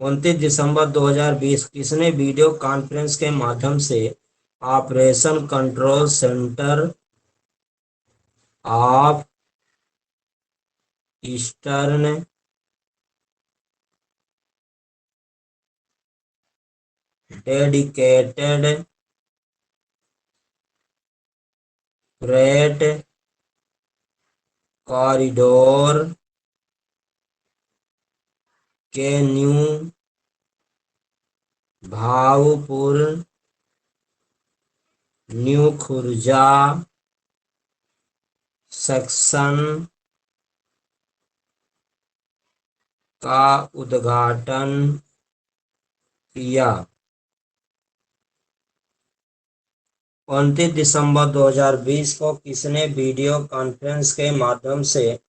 29 दिसंबर 2020 किसने video conference के माध्यम से operation control centre of eastern dedicated freight corridor के new Bhaupur new Khurja section का उद्घाटन किया? 29 दिसंबर 2020 को किसने वीडियो कॉन्फ्रेंस के माध्यम से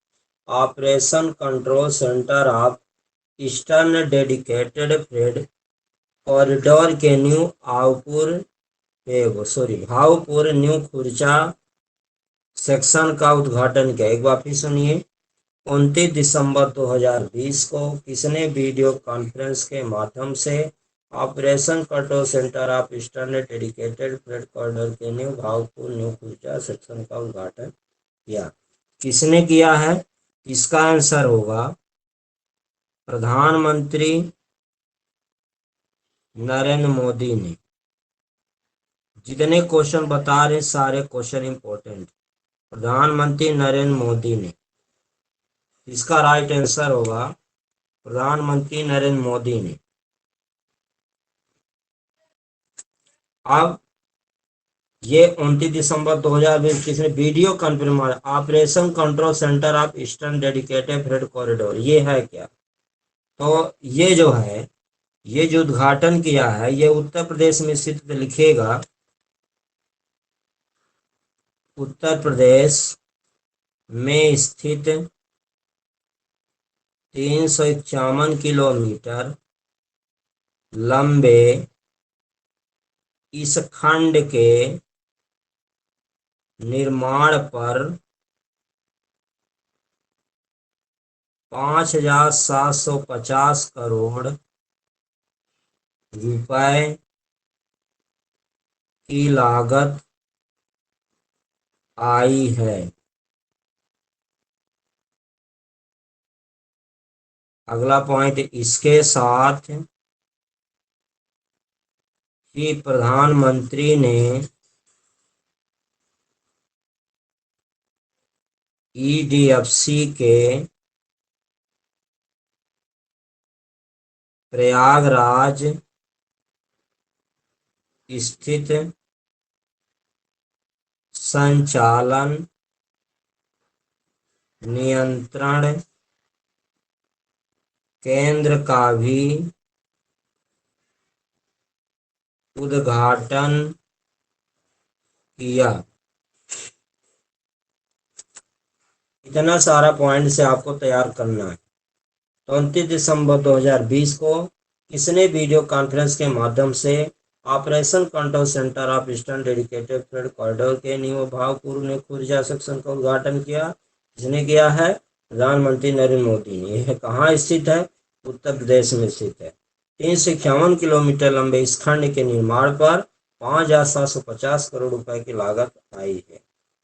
operation control centre of eastern dedicated freight corridor के new Bhaupur new Khurja section का उद्घाटन किया? एक बार फिर सुनिए। 29 दिसंबर 2020 को किसने वीडियो कॉन्फ्रेंस के माध्यम से operation control centre of eastern dedicated freight corridor के new Bhaupur new Khurja section का उद्घाटन किया? किसने किया है? इसका आंसर होगा प्रधानमंत्री नरेंद्र मोदी ने। जितने क्वेश्चन बता रहे सारे क्वेश्चन इंपॉर्टेंट। प्रधानमंत्री नरेंद्र मोदी ने, इसका राइट आंसर होगा प्रधानमंत्री नरेंद्र मोदी ने। अब ये 29 दिसंबर 2020 किसने video conference operation control centre of eastern dedicated freight corridor, ये है क्या? तो ये जो है, ये जो उद्घाटन किया है, ये उत्तर प्रदेश में स्थित लिखेगा उत्तर प्रदेश में स्थित 351 किलोमीटर लंबे इस खंड के निर्माण पर 5,750 करोड़ रुपए की लागत आई है। अगला पॉइंट, इसके साथ ही प्रधानमंत्री ने ईडीएफसी के प्रयागराज स्थित संचालन नियंत्रण केंद्र का भी उद्घाटन किया। इतना सारा पॉइंट से आपको तैयार करना है। 29 दिसंबर 2020 को किसने वीडियो कॉन्फ्रेंस के माध्यम से operation control centre of eastern dedicated freight corridor के new Bhaupur new Khurja section का उद्घाटन किया? किसने किया है? प्रधानमंत्री नरेंद्र मोदी ने। यह कहाँ स्थित है? उत्तर प्रदेश में स्थित है। 351 किलोमीटर लंबे इस खंड के निर्माण पर 5,750 करोड़ रुपए की लागत आई है।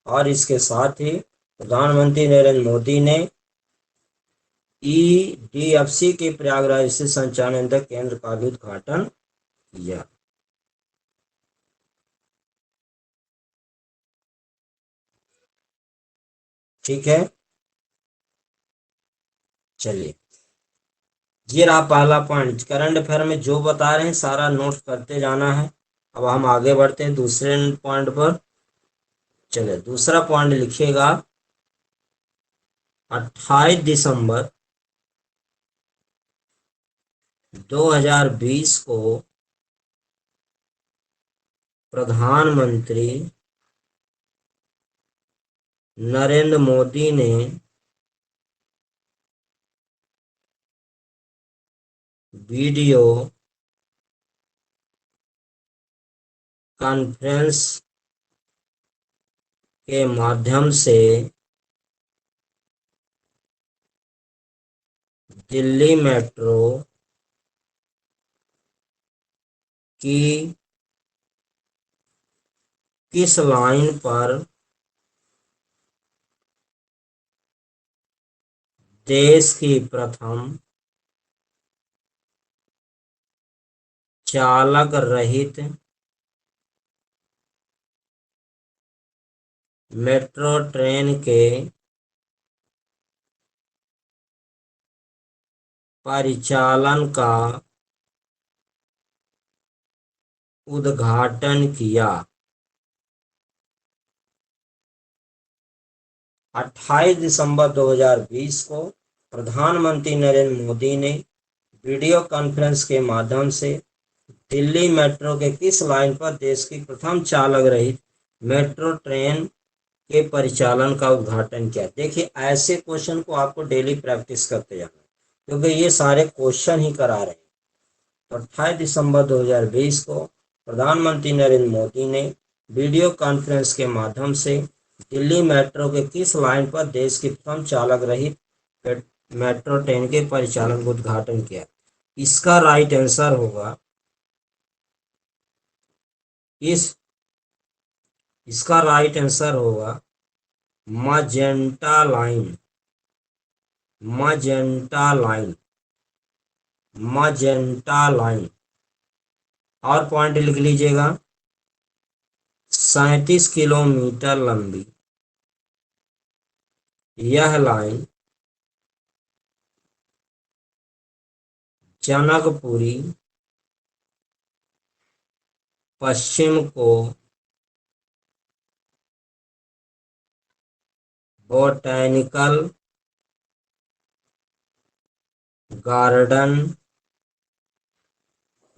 और इसके साथ ही प्रधानमंत्री नरेंद्र मोदी ने ईडीएफसी के प्रयागराज स्थित संचालन केंद्र का भी उद्घाटन किया। ठीक है, चलिए, ये रहा पहला पॉइंट। करंट अफेयर में जो बता रहे हैं सारा नोट करते जाना है। अब हम आगे बढ़ते हैं दूसरे पॉइंट पर। चलिए, दूसरा पॉइंट लिखिएगा 28 दिसंबर 2020 को प्रधानमंत्री नरेंद्र मोदी ने वीडियो कॉन्फ्रेंस के माध्यम से दिल्ली मेट्रो कि किस लाइन पर देश की प्रथम चालक रहित मेट्रो ट्रेन के परिचालन का उद्घाटन किया। 28 दिसंबर 2020 को प्रधानमंत्री नरेंद्र मोदी ने वीडियो कॉन्फ्रेंस के माध्यम से दिल्ली मेट्रो के किस लाइन पर देश की प्रथम चालक रहित मेट्रो ट्रेन के परिचालन का उद्घाटन किया। देखिए, ऐसे क्वेश्चन को आपको डेली प्रैक्टिस करते जाना, क्योंकि ये सारे क्वेश्चन ही करा रहे हैं। तो 28 दिसंबर 2020 को प्रधानमंत्री नरेंद्र मोदी ने वीडियो कॉन्फ्रेंस के माध्यम से दिल्ली मेट्रो के किस लाइन पर देश की प्रथम चालक रहित मेट्रो ट्रेन के परिचालन का उद्घाटन किया। इसका राइट आंसर होगा इसका राइट आंसर होगा magenta line. Magenta line, magenta line. और पॉइंट लिख लीजिएगा, 37 किलोमीटर लंबी यह लाइन जनकपुरी पश्चिम को botanical garden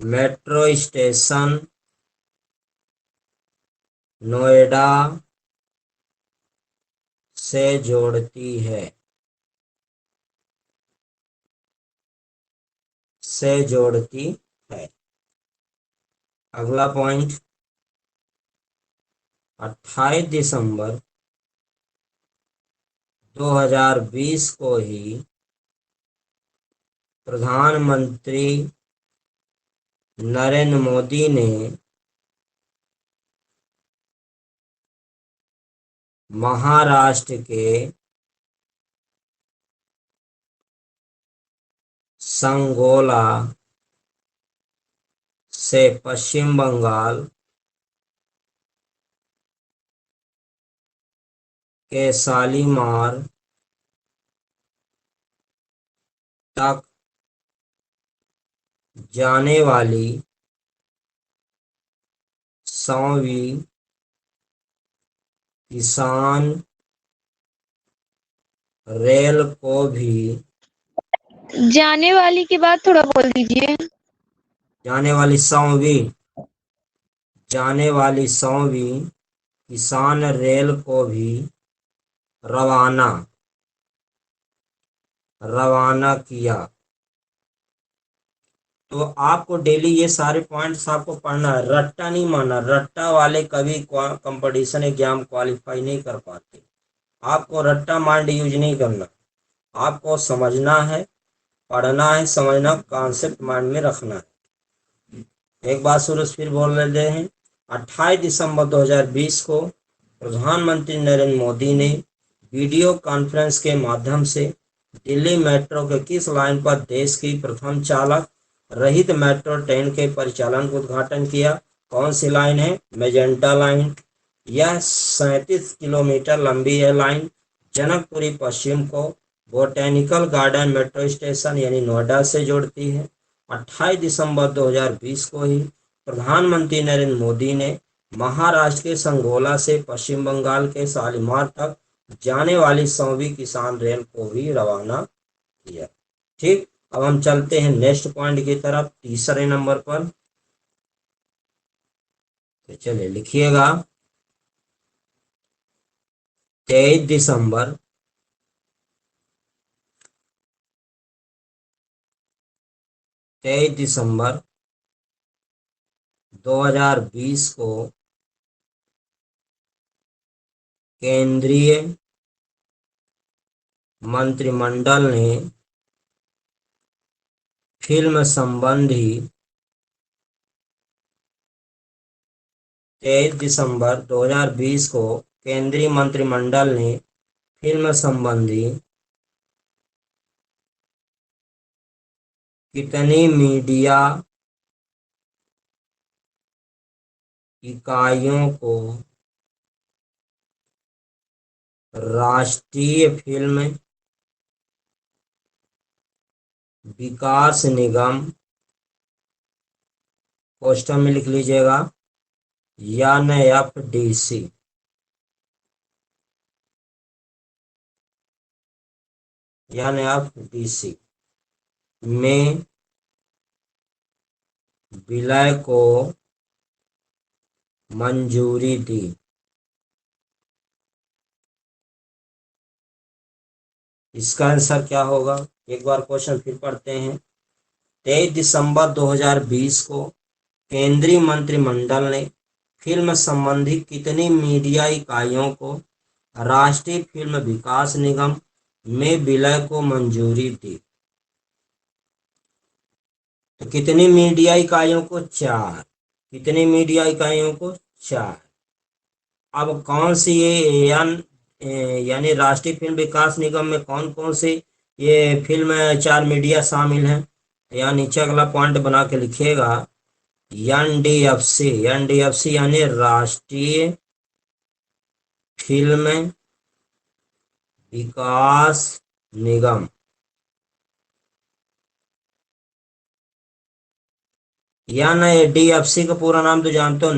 metro station Noida से जोड़ती है। अगला पॉइंट, 28 दिसंबर 2020 को ही प्रधानमंत्री नरेंद्र मोदी ने महाराष्ट्र के संगोला से पश्चिम बंगाल के शालीमार तक जाने वाली 100वीं किसान रेल को भी जाने वाली की बात थोड़ा बोल दीजिए। जाने वाली 100वीं किसान रेल को भी रवाना किया। तो आपको डेली ये सारे पॉइंट्स आपको पढ़ना है, रट्टा नहीं मारना। रट्टा वाले कभी कंपटीशन एग्जाम क्वालिफाई नहीं कर पाते। आपको रट्टा माइंड यूज नहीं करना, आपको समझना है, पढ़ना है, समझना, कॉन्सेप्ट माइंड में रखना है। एक बार शुरू फिर बोल लेते हैं। 28 दिसंबर 2020 को प्रधानमंत्री नरेंद्र मोदी ने वीडियो कॉन्फ्रेंस के माध्यम से दिल्ली मेट्रो के किस लाइन पर देश की प्रथम चालक रहित मेट्रो ट्रेन के परिचालन का उद्घाटन किया। कौन सी लाइन है? Magenta line. यह 37 किलोमीटर लंबी है लाइन जनकपुरी पश्चिम को बोटैनिकल गार्डन मेट्रो स्टेशन यानी नोएडा से जोड़ती है। 28 दिसंबर 2020 को ही प्रधानमंत्री नरेंद्र मोदी ने महाराष्ट्र के संगोला से पश्चिम बंगाल के शालीमार तक जाने वाली 100वीं किसान रेल को भी रवाना किया। ठीक, अब हम चलते हैं नेक्स्ट पॉइंट की तरफ, तीसरे नंबर पर। तो चलिए लिखिएगा, 23 दिसंबर 2020 को केंद्रीय मंत्रिमंडल ने फिल्म संबंधी 23 दिसंबर 2020 को केंद्रीय मंत्रिमंडल ने फिल्म संबंधी कितनी मीडिया इकाइयों को राष्ट्रीय फिल्म विकास निगम, क्वेश्चन में लिख लीजिएगा, यानी एफडीसी, यानी एफडीसी में विलय को मंजूरी दी। इसका आंसर क्या होगा, एक बार क्वेश्चन फिर पढ़ते हैं। 23 दिसंबर 2020 को केंद्रीय मंत्रिमंडल ने फिल्म संबंधी कितनी मीडिया इकाइयों को राष्ट्रीय फिल्म विकास निगम में विलय को मंजूरी दी। तो कितनी मीडिया इकाइयों को? 4। कितनी मीडिया इकाइयों को? 4। अब कौन सी ये यानी राष्ट्रीय फिल्म विकास निगम में कौन कौन सी ये फिल्म 4 मीडिया शामिल हैं? यहाँ नीचे अगला पॉइंट बना के लिखिएगा, एनडीएफसी, एनडीएफसी यानी राष्ट्रीय फिल्म विकास निगम। यानी डीएफसी का पूरा नाम तो जानते हो,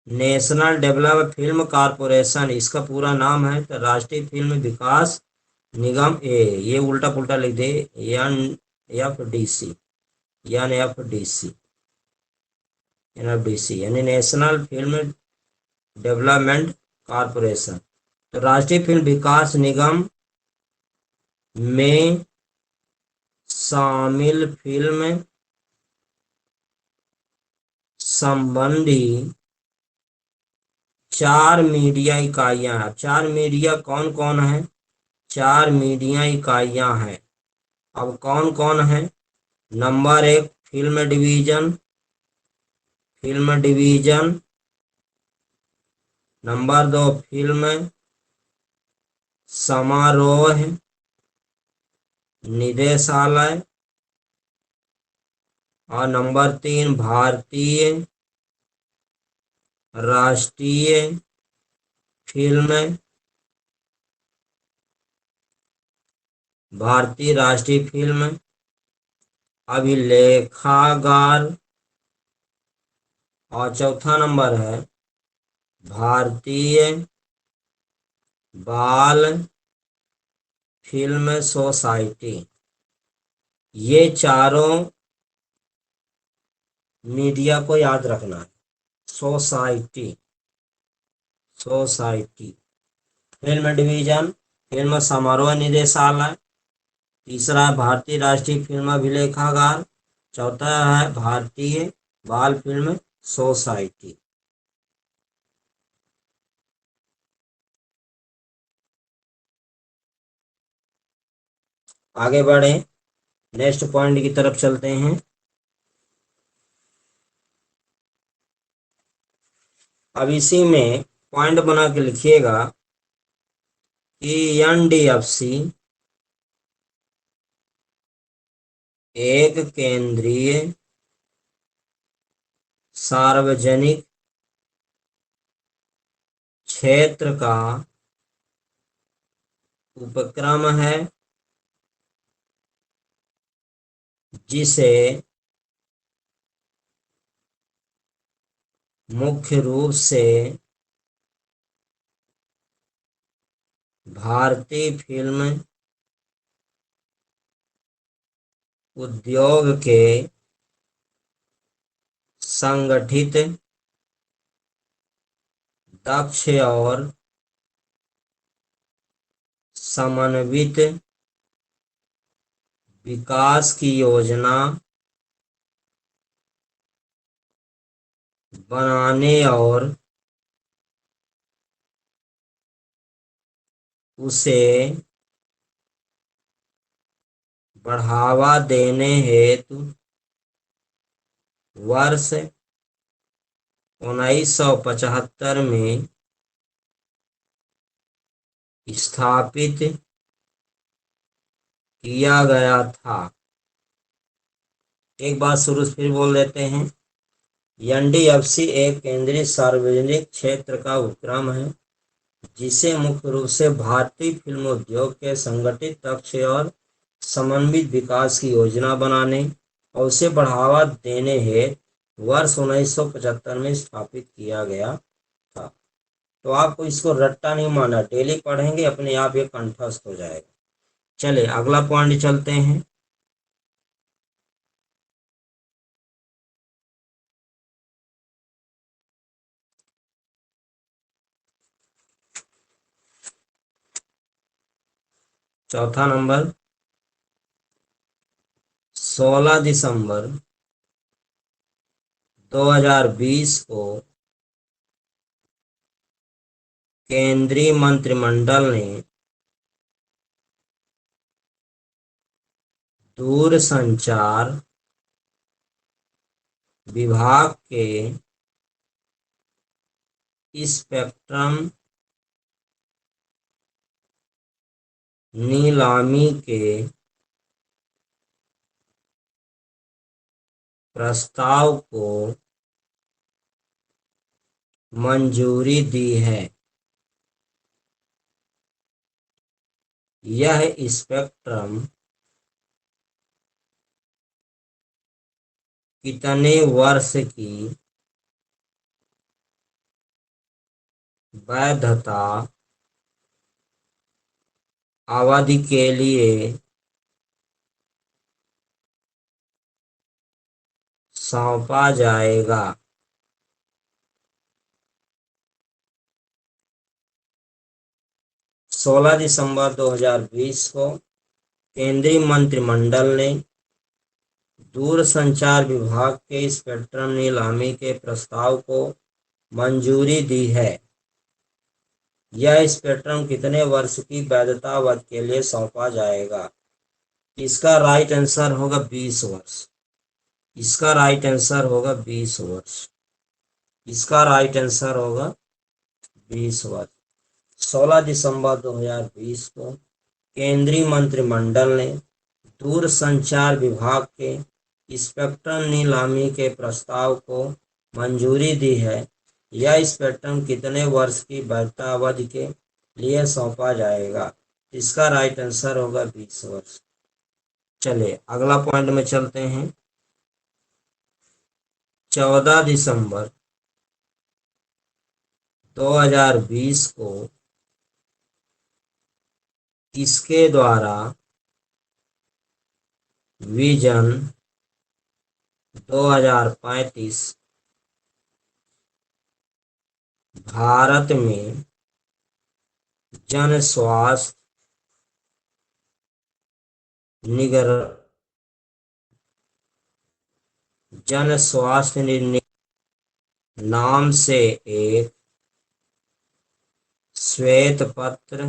नेशनल डेवलप फिल्म कारपोरेशन, इसका पूरा नाम है। तो राष्ट्रीय फिल्म विकास निगम ये उल्टा पुल्टा लिख दे, एन एफडीसी, यानी एफडीसी, एनएफडीसी यानी नेशनल फिल्म डेवलपमेंट कारपोरेशन। तो राष्ट्रीय फिल्म विकास निगम में शामिल फिल्म संबंधी 4 मीडिया इकाइयां। 4 मीडिया कौन कौन है? 4 मीडिया इकाइयां हैं। अब कौन कौन है? Number 1 film division, film division. Number 2 film समारोह निदेशालय, और नंबर 3 भारतीय राष्ट्रीय फिल्म, भारतीय राष्ट्रीय फिल्म अभिलेखागार, और चौथा नंबर है भारतीय बाल फिल्म सोसाइटी। ये चारों मीडिया को याद रखना है। Society, society, film division, film समारोह निदेशालय, तीसरा है भारतीय राष्ट्रीय फिल्म अभिलेखागार, चौथा है भारतीय बाल फिल्म सोसाइटी। आगे बढ़े, नेक्स्ट पॉइंट की तरफ चलते हैं। अब इसी में पॉइंट बना के लिखिएगा कि एनडीएफसी एक केंद्रीय सार्वजनिक क्षेत्र का उपक्रम है जिसे मुख्य रूप से भारतीय फिल्म उद्योग के संगठित, दक्ष और समन्वित विकास की योजना बनाने और उसे बढ़ावा देने हेतु वर्ष 1975 में स्थापित किया गया था। एक बात शुरू से फिर बोल देते हैं। एनडीएफसी एक केंद्रीय सार्वजनिक क्षेत्र का उपक्रम है जिसे मुख्य रूप से भारतीय फिल्म उद्योग के संगठित लक्ष्य और समन्वित विकास की योजना बनाने और उसे बढ़ावा देने हेतु वर्ष 1975 में स्थापित किया गया था। तो आपको इसको रट्टा नहीं माना, डेली पढ़ेंगे अपने आप ये कंठस्थ हो जाएगा। चलिए अगला पॉइंट चलते हैं। चौथा नंबर, 16 दिसंबर 2020 को केंद्रीय मंत्रिमंडल ने दूरसंचार विभाग के स्पेक्ट्रम नीलामी के प्रस्ताव को मंजूरी दी है। यह स्पेक्ट्रम कितने वर्ष की वैधता अवधि के लिए सौंपा जाएगा? 16 दिसंबर 2020 को केंद्रीय मंत्रिमंडल ने दूरसंचार विभाग के स्पेक्ट्रम नीलामी के प्रस्ताव को मंजूरी दी है। यह स्पेक्ट्रम कितने वर्ष की वैधता अवधि के लिए सौंपा जाएगा? इसका राइट आंसर होगा 20 वर्ष। इसका राइट आंसर होगा 20 वर्ष। इसका राइट आंसर होगा 20 वर्ष। 16 दिसंबर 2020 को केंद्रीय मंत्रिमंडल ने दूरसंचार विभाग के स्पेक्ट्रम नीलामी के प्रस्ताव को मंजूरी दी है। यह स्पेक्ट्रम कितने वर्ष की वैधता अवधि के लिए सौंपा जाएगा? इसका राइट आंसर होगा 20 वर्ष। चलिए अगला पॉइंट में चलते हैं। 14 दिसंबर 2020 को इसके द्वारा विजन 2035 भारत में जन स्वास्थ्य नाम से एक श्वेत पत्र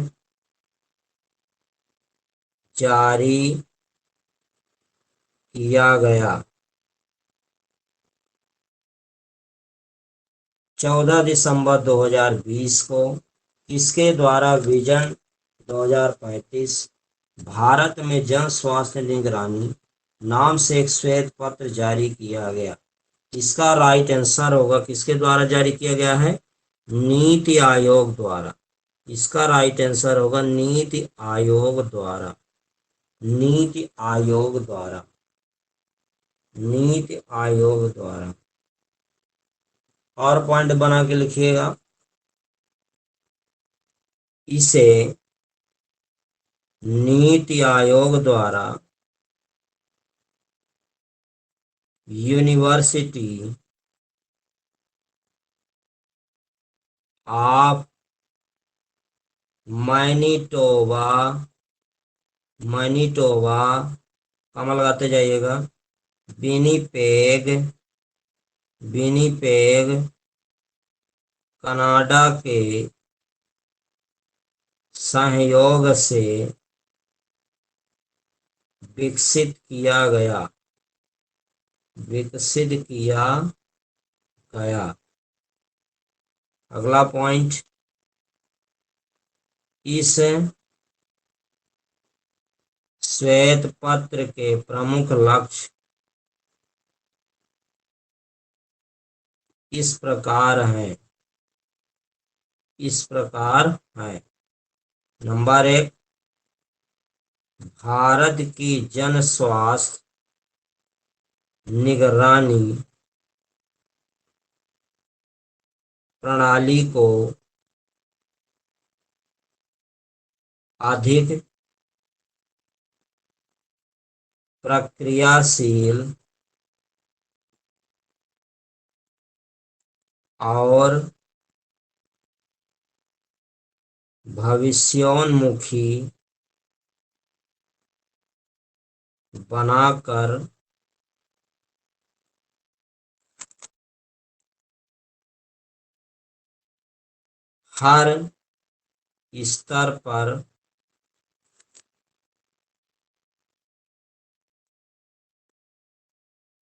जारी किया गया। 14 दिसंबर 2020 को इसके द्वारा विजन 2035 भारत में जन स्वास्थ्य निगरानी नाम से एक श्वेत पत्र जारी किया गया। इसका राइट आंसर होगा, किसके द्वारा जारी किया गया है? नीति आयोग द्वारा। इसका राइट आंसर होगा नीति आयोग द्वारा। नीति आयोग द्वारा। नीति आयोग द्वारा। और पॉइंट बना के लिखिएगा। इसे नीति आयोग द्वारा यूनिवर्सिटी ऑफ मैनिटोबा कमा लगाते जाइएगा, विनिपेग कनाडा के सहयोग से विकसित किया गया। विकसित किया गया। अगला पॉइंट, इस श्वेत पत्र के प्रमुख लक्ष्य इस प्रकार है। नंबर 1, भारत की जन स्वास्थ्य निगरानी प्रणाली को अधिक प्रक्रियाशील और भविष्योन्मुखी बनाकर हर स्तर पर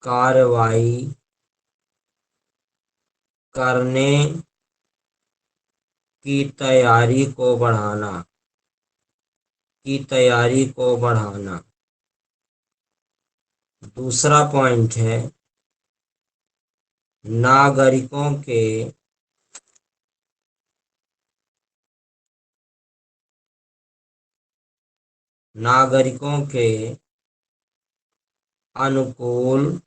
कार्रवाई करने की तैयारी को बढ़ाना। दूसरा पॉइंट है, नागरिकों के अनुकूल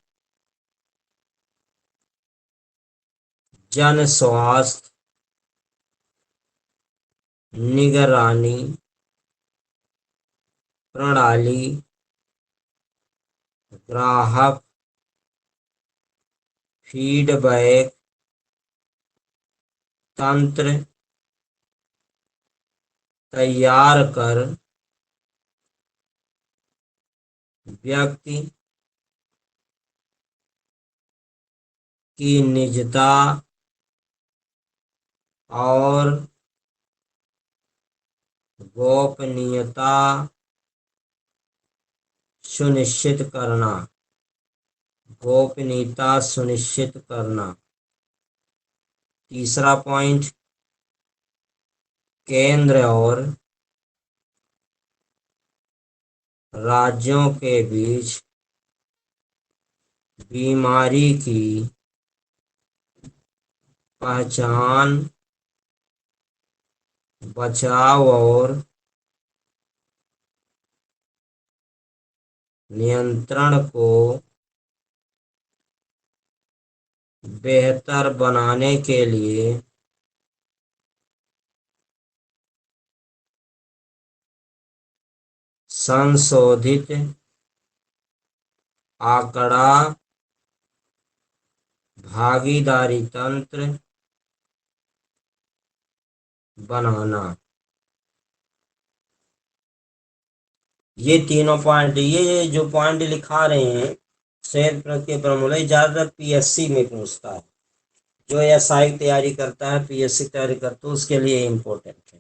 जन स्वास्थ्य निगरानी प्रणाली, ग्राहक फीडबैक तंत्र तैयार कर व्यक्ति की निजता और गोपनीयता सुनिश्चित करना। तीसरा पॉइंट, केंद्र और राज्यों के बीच बीमारी की पहचान, बचाव और नियंत्रण को बेहतर बनाने के लिए संशोधित आंकड़ा भागीदारी तंत्र बनाना। ये तीनों पॉइंट, ये जो पॉइंट लिखा रहे हैं श्वेत पत्र के प्रमुख, ज्यादातर पीएससी में पूछता है। जो एसआई तैयारी करता है, पीएससी तैयारी करता है, उसके लिए इम्पोर्टेंट है।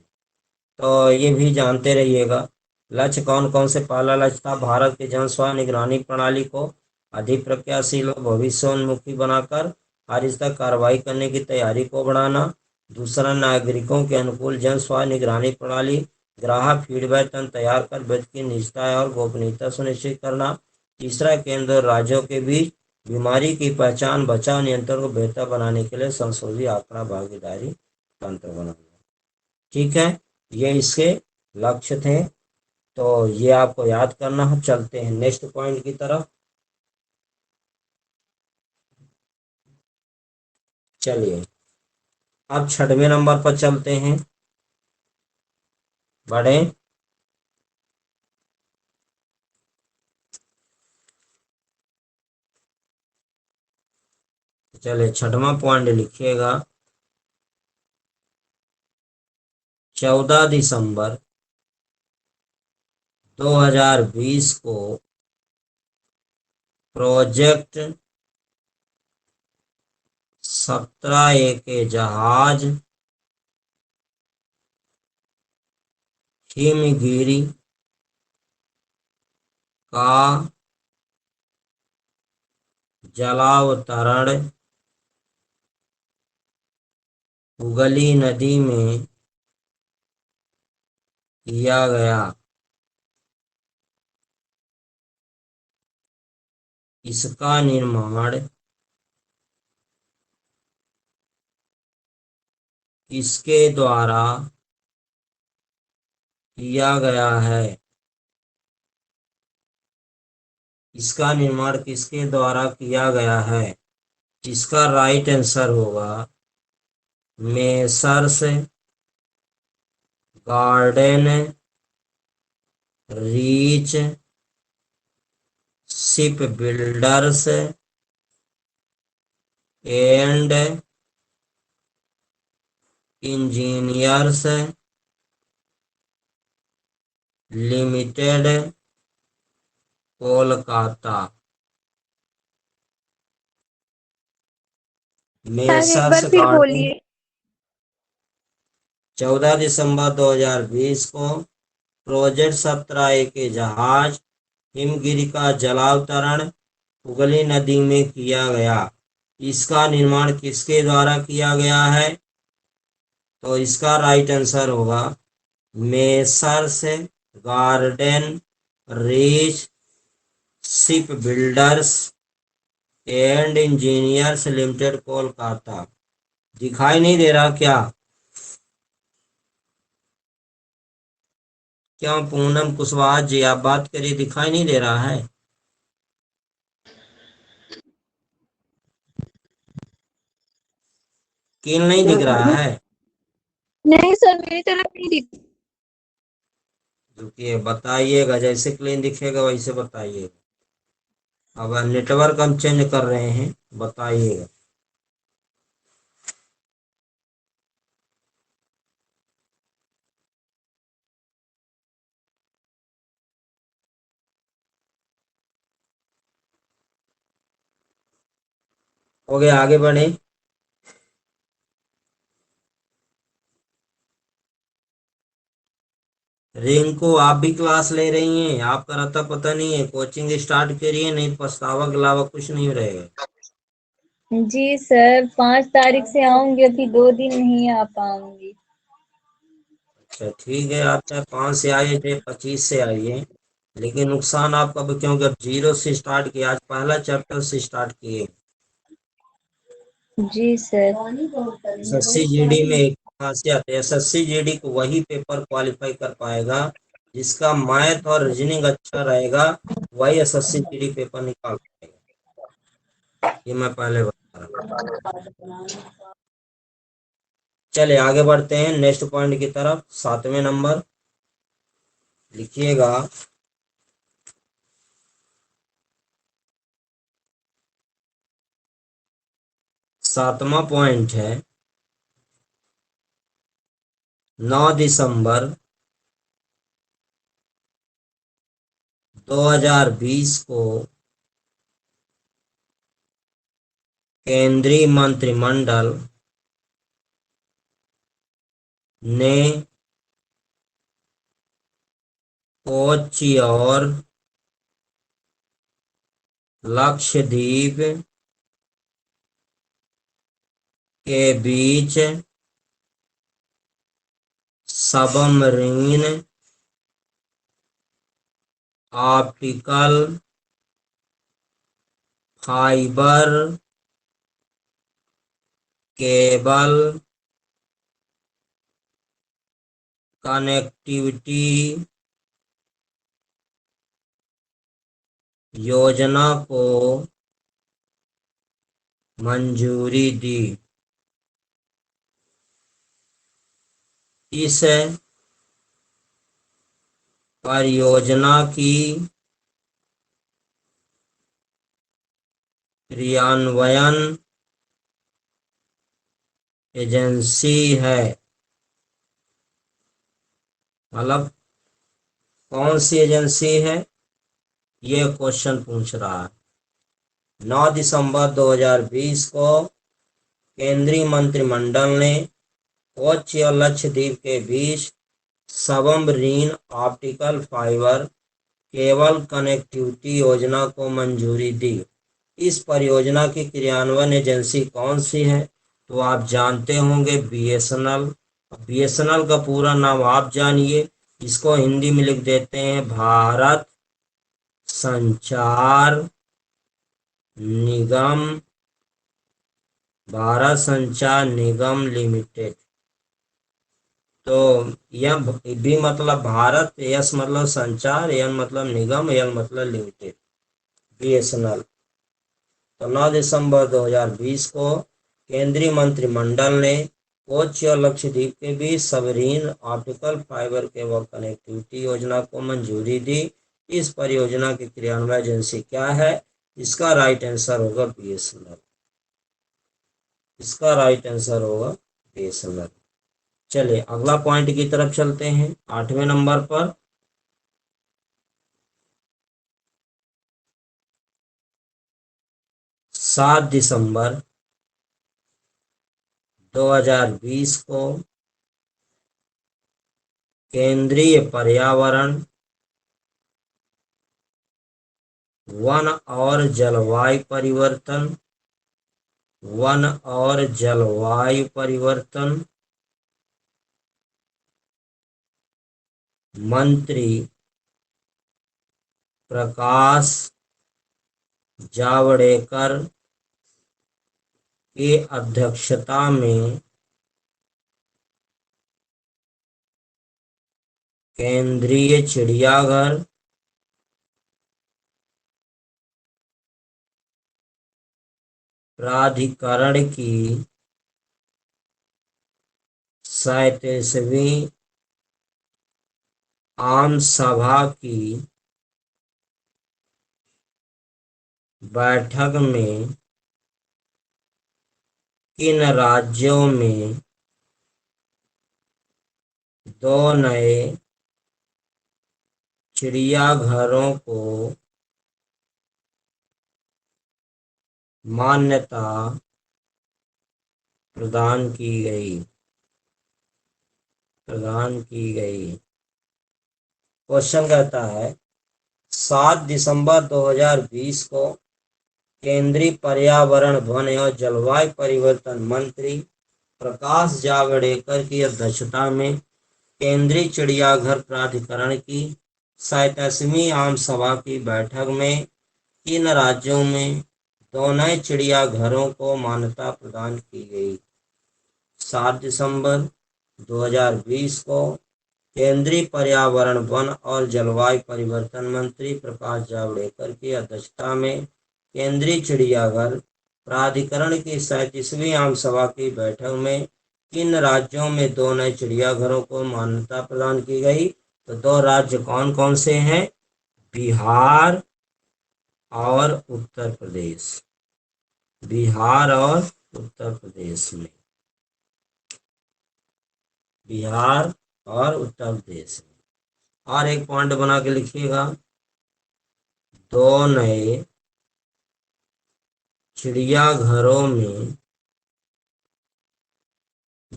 तो ये भी जानते रहिएगा। लक्ष्य कौन कौन से? पहला लक्ष्य था भारत की जन स्वास्थ्य निगरानी प्रणाली को अधिक प्रक्रियाशील और भविष्योन्मुखी बनाकर हर स्तर कार्रवाई करने की तैयारी को बढ़ाना। दूसरा, नागरिकों के अनुकूल जन स्वास्थ्य निगरानी प्रणाली, ग्राहक फीडबैक तंत्र तैयार कर व्यक्ति की निजता और गोपनीयता सुनिश्चित करना। तीसरा, केंद्र और राज्यों के बीच बीमारी की पहचान, बचाव, नियंत्रण को बेहतर बनाने के लिए संशोधित आंकड़ा भागीदारी तंत्र बनाना। ठीक है, ये इसके लक्ष्य थे। तो ये आपको याद करना है। चलते हैं नेक्स्ट पॉइंट की तरफ। चलिए, अब 6वें नंबर पर चलते हैं। बढ़े। चलिए, 6वां पॉइंट लिखिएगा। 14 दिसंबर 2020 को प्रोजेक्ट 17A के जहाज हिमगिरी का जलावतरण हुगली नदी में किया गया। इसका निर्माण किसके द्वारा किया गया है? इसका निर्माण किसके द्वारा किया गया है? इसका राइट आंसर होगा messrs garden reach ship builders and engineers limited Kolkata. Sir एक मेसर्स बार फिर गार्डन बोलिए। 14 दिसंबर 2020 को प्रोजेक्ट 17A के जहाज हिमगिरी का जलावतरण हुगली नदी में किया गया। इसका निर्माण किसके द्वारा किया गया है? तो इसका राइट आंसर होगा messrs garden reach ship builders and engineers limited Kolkata. दिखाई नहीं दे रहा क्या? क्यों पूनम कुशवाहा जी आप बात करिए, दिखाई नहीं दे रहा है? कील नहीं दिख रहा है? नहीं सर, मेरी तरफ नहीं दिख। रुकिए बताइएगा, जैसे क्लीन दिखेगा वैसे बताइएगा। अब नेटवर्क हम चेंज कर रहे हैं, बताइएगा। हो गया, आगे बढ़े। रिंकू आप भी क्लास ले रही हैं? आपका रहता पता नहीं है, कोचिंग स्टार्ट करिए, नहीं पछतावा के अलावा कुछ नहीं रहेगा। जी सर, 5 तारीख से आऊंगी, अभी 2 दिन नहीं आ पाऊंगी। अच्छा ठीक है, आप चाहे 5 से आइए चाहे 25 से आइए, लेकिन नुकसान आपका भी, क्योंकि अब 0 से स्टार्ट किया, आज पहला चैप्टर से स्टार्ट किए। जी सर। एसएससी जीडी में एक खासियत है, एसएससी जीडी को वही पेपर क्वालिफाई कर पाएगा जिसका मैथ और रीजनिंग अच्छा रहेगा, वही एसएससी जीडी पेपर निकाल पाएगा। ये मैं पहले बता रहा हूँ। चलिए आगे बढ़ते हैं नेक्स्ट पॉइंट की तरफ। 7वें नंबर लिखिएगा। 7वां पॉइंट है 9 दिसंबर 2020 को केंद्रीय मंत्रिमंडल ने कोच्चि और लक्षद्वीप के बीच submarine optical fibre cable connectivity योजना को मंजूरी दी। इस परियोजना की क्रियान्वयन एजेंसी है। मतलब कौन सी एजेंसी है, ये क्वेश्चन पूछ रहा है। 9 दिसंबर 2020 को केंद्रीय मंत्रिमंडल ने कोच्चि और लक्षद्वीप के बीच submarine optical fibre cable connectivity योजना को मंजूरी दी। इस परियोजना की क्रियान्वयन एजेंसी कौन सी है? तो आप जानते होंगे बीएसएनएल। बीएसएनएल का पूरा नाम आप जानिए, इसको हिंदी में लिख देते हैं भारत संचार निगम, भारत संचार निगम लिमिटेड। तो यह बी मतलब भारत, एस मतलब संचार, एन मतलब निगम, एल मतलब लिमिटेड, बीएसएनएल। तो 9 दिसंबर 2020 को केंद्रीय मंत्रिमंडल ने कोच्चि और लक्षद्वीप के बीच सबरीन ऑप्टिकल फाइबर केबल कनेक्टिविटी योजना को मंजूरी दी। इस परियोजना की क्रियान्वयन एजेंसी क्या है? इसका राइट आंसर होगा बीएसएनएल। इसका राइट आंसर होगा बीएसएनएल। चलिए अगला पॉइंट की तरफ चलते हैं, 8वें नंबर पर। सात दिसंबर 2020 को केंद्रीय पर्यावरण, वन और जलवायु परिवर्तन, वन और जलवायु परिवर्तन मंत्री प्रकाश जावड़ेकर की अध्यक्षता में केंद्रीय चिड़ियाघर प्राधिकरण की 37वीं आम सभा की बैठक में किन राज्यों में 2 नए चिड़ियाघरों को मान्यता प्रदान की गई? क्वेश्चन कहता है 7 दिसंबर 2020 को केंद्रीय पर्यावरण, वन और जलवायु परिवर्तन मंत्री प्रकाश जावड़ेकर की अध्यक्षता में केंद्रीय चिड़ियाघर प्राधिकरण की 37वीं आम सभा की बैठक में किन राज्यों में 2 नए चिड़ियाघरों को मान्यता प्रदान की गई? 7 दिसंबर 2020 को केंद्रीय पर्यावरण, वन और जलवायु परिवर्तन मंत्री प्रकाश जावड़ेकर की अध्यक्षता में केंद्रीय चिड़ियाघर प्राधिकरण की 37वीं आम सभा की बैठक में किन राज्यों में 2 नए चिड़ियाघरों को मान्यता प्रदान की गई? तो 2 राज्य कौन कौन से हैं? बिहार और उत्तर प्रदेश। बिहार और उत्तर प्रदेश में, बिहार और उत्तर प्रदेश में। और एक पॉइंट बना के लिखिएगा, 2 नए चिड़ियाघरों में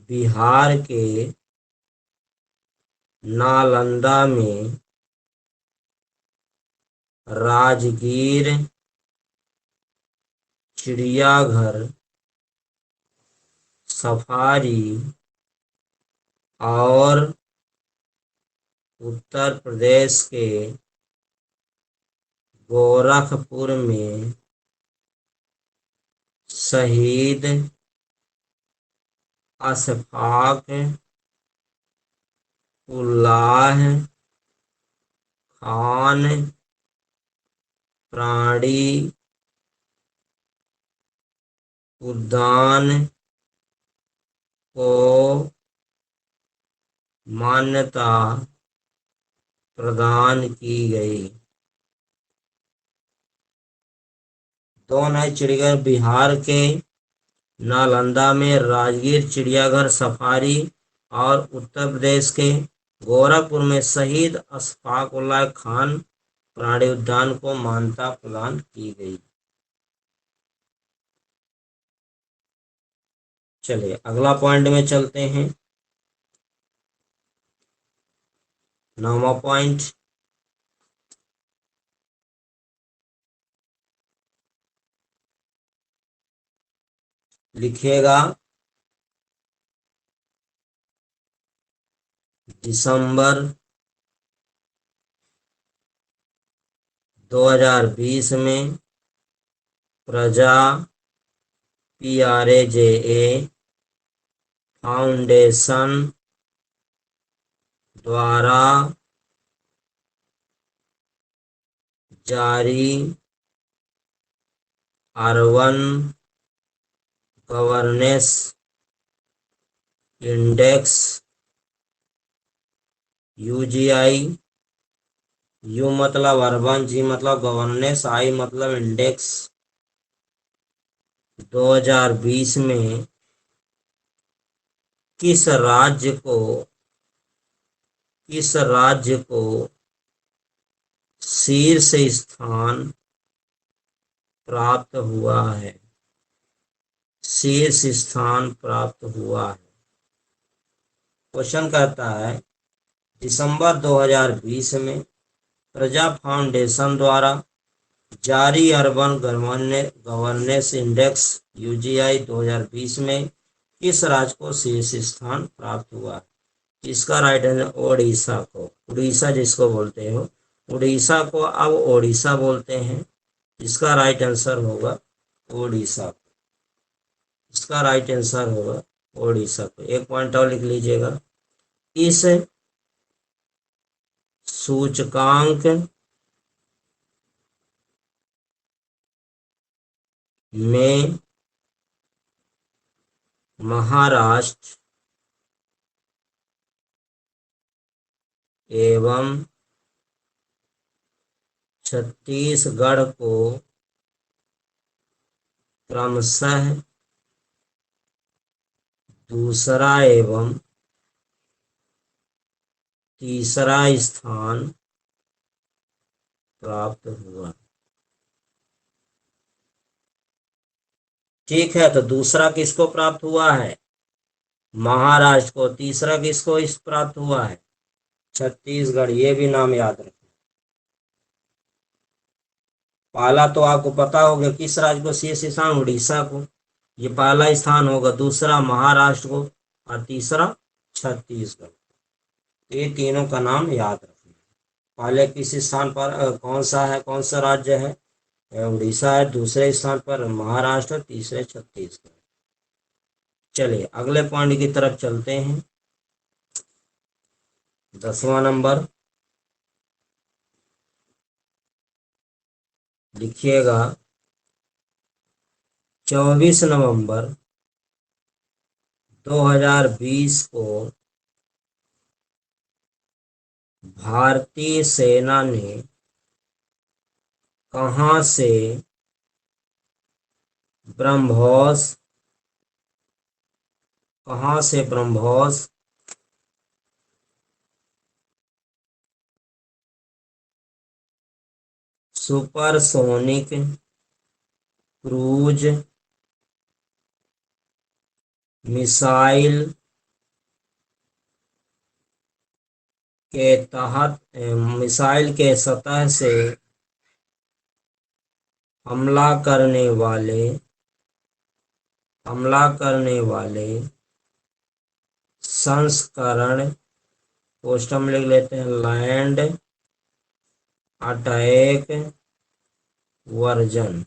बिहार के नालंदा में राजगीर चिड़ियाघर सफारी और उत्तर प्रदेश के गोरखपुर में शहीद अशफाक उल्लाह खान प्राणी उद्यान को मान्यता प्रदान की गई। 2 नए चिड़ियाघर बिहार के नालंदा में राजगीर चिड़ियाघर सफारी और उत्तर प्रदेश के गोरखपुर में शहीद अशफाक उल्लाह खान प्राणी उद्यान को मान्यता प्रदान की गई। चलिए अगला पॉइंट में चलते हैं, 9वां पॉइंट। लिखिएगा दिसंबर 2020 में प्रजा PRAJA फाउंडेशन द्वारा जारी urban governance index UGI, U मतलब अर्बन, G मतलब गवर्नेंस, I मतलब इंडेक्स 2020 में किस राज्य को शीर्ष स्थान प्राप्त हुआ है? शीर्ष स्थान प्राप्त हुआ है। क्वेश्चन कहता है दिसंबर 2020 में प्रजा फाउंडेशन द्वारा जारी अर्बन गवर्नेंस इंडेक्स UGI 2020 में किस राज्य को शीर्ष स्थान प्राप्त हुआ है? इसका राइट आंसर ओडिशा को, उड़ीसा जिसको बोलते हो, उड़ीसा को अब ओडिशा बोलते हैं। इसका राइट आंसर होगा ओडिशा। इसका राइट आंसर होगा ओडिशा को। एक पॉइंट और लिख लीजिएगा। इस सूचकांक में महाराष्ट्र एवं छत्तीसगढ़ को क्रमशः दूसरा एवं तीसरा स्थान प्राप्त हुआ। ठीक है, तो दूसरा किसको प्राप्त हुआ है? महाराष्ट्र को। तीसरा किसको इस प्राप्त हुआ है? छत्तीसगढ़। ये भी नाम याद रखें। पहला तो आपको पता होगा किस राज्य को शीर्ष स्थान, उड़ीसा को, ये पहला स्थान होगा। दूसरा महाराष्ट्र को और तीसरा छत्तीसगढ़। ये तीनों का नाम याद रखना। पहले किस स्थान पर कौन सा है, कौन सा राज्य है? उड़ीसा है। दूसरे स्थान पर महाराष्ट्र, तीसरे छत्तीसगढ़। चलिए अगले पॉइंट की तरफ चलते हैं। 10वां नंबर लिखिएगा 24 नवंबर 2020 को भारतीय सेना ने कहां से ब्रह्मोस सुपरसोनिक क्रूज मिसाइल के सतह से हमला करने वाले संस्करण, पोस्ट में लिख लेते हैं लैंड अटैक वर्जन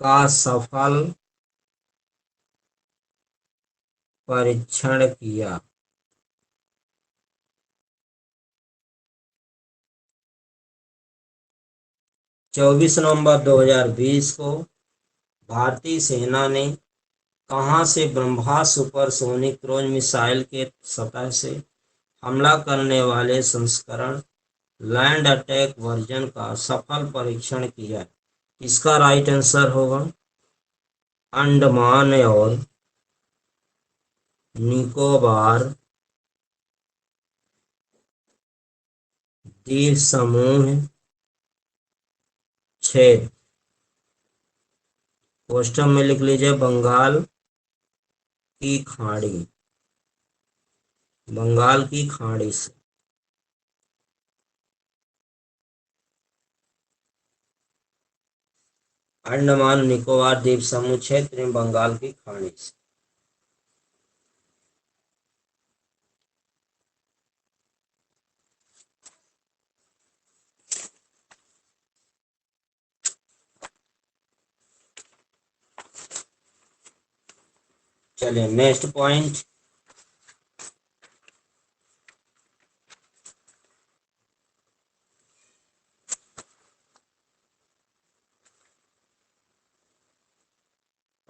का सफल परीक्षण किया। चौबीस नवंबर 2020 को भारतीय सेना ने कहां से ब्रह्मोस सुपरसोनिक क्रूज मिसाइल के सतह से हमला करने वाले संस्करण लैंड अटैक वर्जन का सफल परीक्षण किया? इसका राइट आंसर होगा अंडमान और निकोबार द्वीप समूह क्षेत्र। पोस्टर में लिख लीजिए बंगाल की खाड़ी से। अंडमान निकोबार द्वीप समूह क्षेत्र में बंगाल की खाड़ी से। चलिए नेक्स्ट पॉइंट,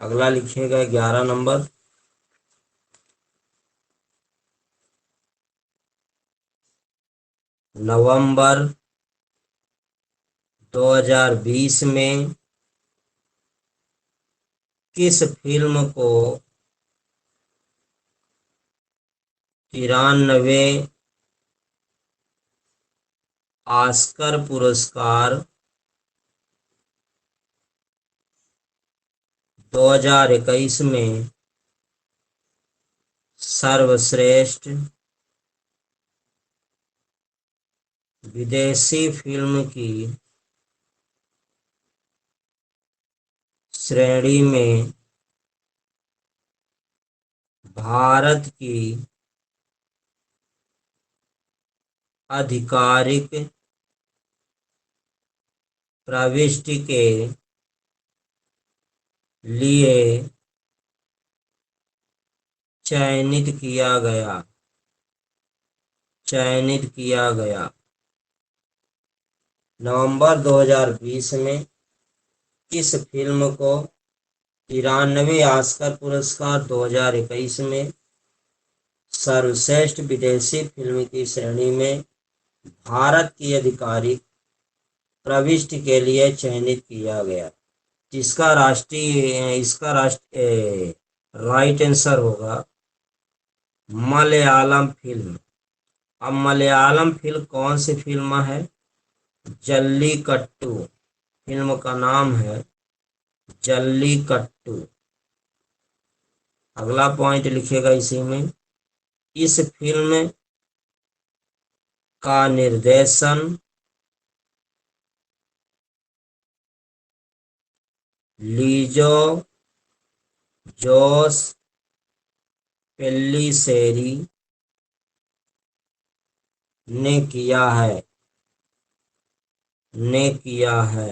अगला लिखिएगा 11 नंबर। नवंबर 2020 में किस फिल्म को 93 ऑस्कर पुरस्कार 2021 में सर्वश्रेष्ठ विदेशी फिल्म की श्रेणी में भारत की आधिकारिक प्रविष्टि के लिए चयनित किया गया। नवंबर 2020 में किस फिल्म को 93 ऑस्कर पुरस्कार 2021 में सर्वश्रेष्ठ विदेशी फिल्म की श्रेणी में भारत की आधिकारिक प्रविष्टि के लिए चयनित किया गया, जिसका राइट आंसर होगा मलयालम फिल्म। अब मलयालम फिल्म कौन सी फिल्म है? जल्लीकट्टू, फिल्म का नाम है जल्लीकट्टू। अगला पॉइंट लिखिएगा इसी में, इस फिल्म का निर्देशन लीजो जोस पेल्लिसेरी ने किया है।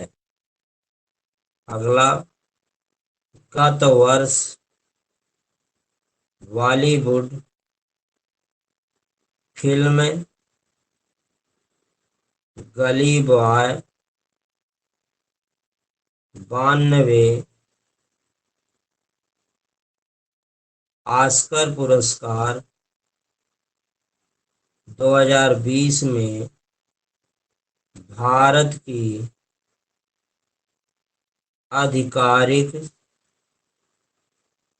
अगला, गत वर्ष बॉलीवुड फिल्म गली बॉय 92 ऑस्कर पुरस्कार 2020 में भारत की आधिकारिक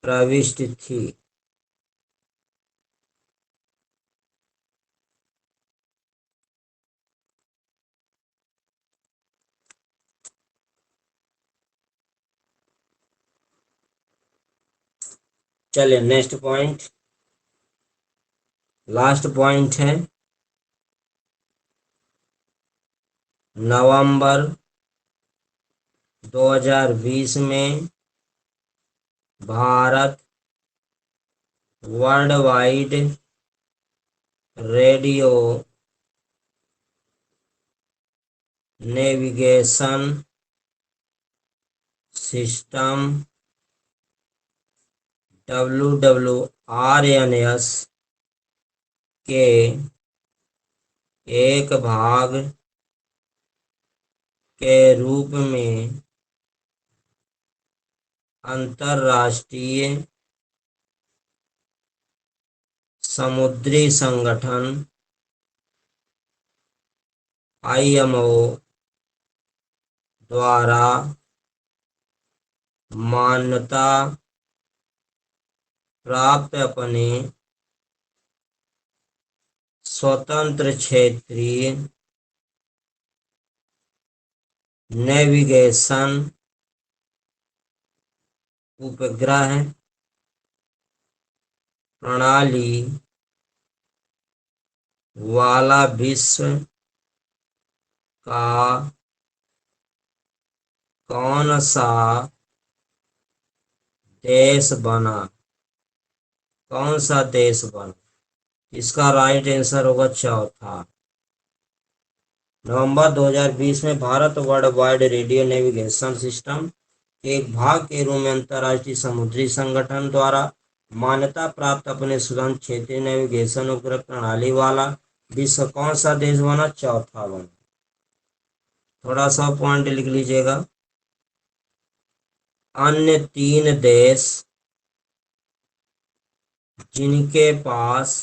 प्रविष्टि थी। चलिए नेक्स्ट पॉइंट, लास्ट पॉइंट है नवंबर 2020 में Bharat world wide radio navigation system WWRNS के एक भाग के रूप में अंतर्राष्ट्रीय समुद्री संगठन IMO द्वारा मान्यता प्राप्त अपने स्वतंत्र क्षेत्रीय नेविगेशन उपग्रह प्रणाली वाला विश्व का कौन सा देश बना? कौन सा देश बना? इसका राइट आंसर होगा चौथा। नवंबर 2020 में Bharat world wide radio navigation system के एक भाग के रूप में अंतर्राष्ट्रीय समुद्री संगठन द्वारा मान्यता प्राप्त अपने स्वतंत्र क्षेत्रीय नेविगेशन उपग्रह प्रणाली वाला विश्व कौन सा देश बना? चौथा बना। थोड़ा सा पॉइंट लिख लीजिएगा। अन्य 3 देश जिनके पास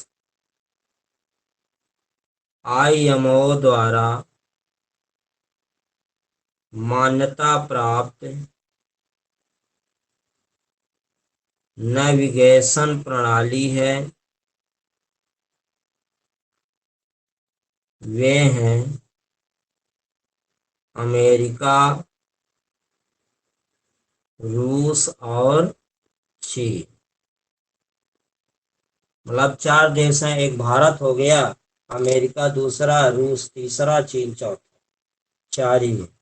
IMO द्वारा मान्यता प्राप्त नेविगेशन प्रणाली है, वे हैं अमेरिका, रूस और चीन। मतलब 4 देश हैं, एक भारत हो गया, अमेरिका दूसरा, रूस तीसरा, चीन चौथा, 4 ही है।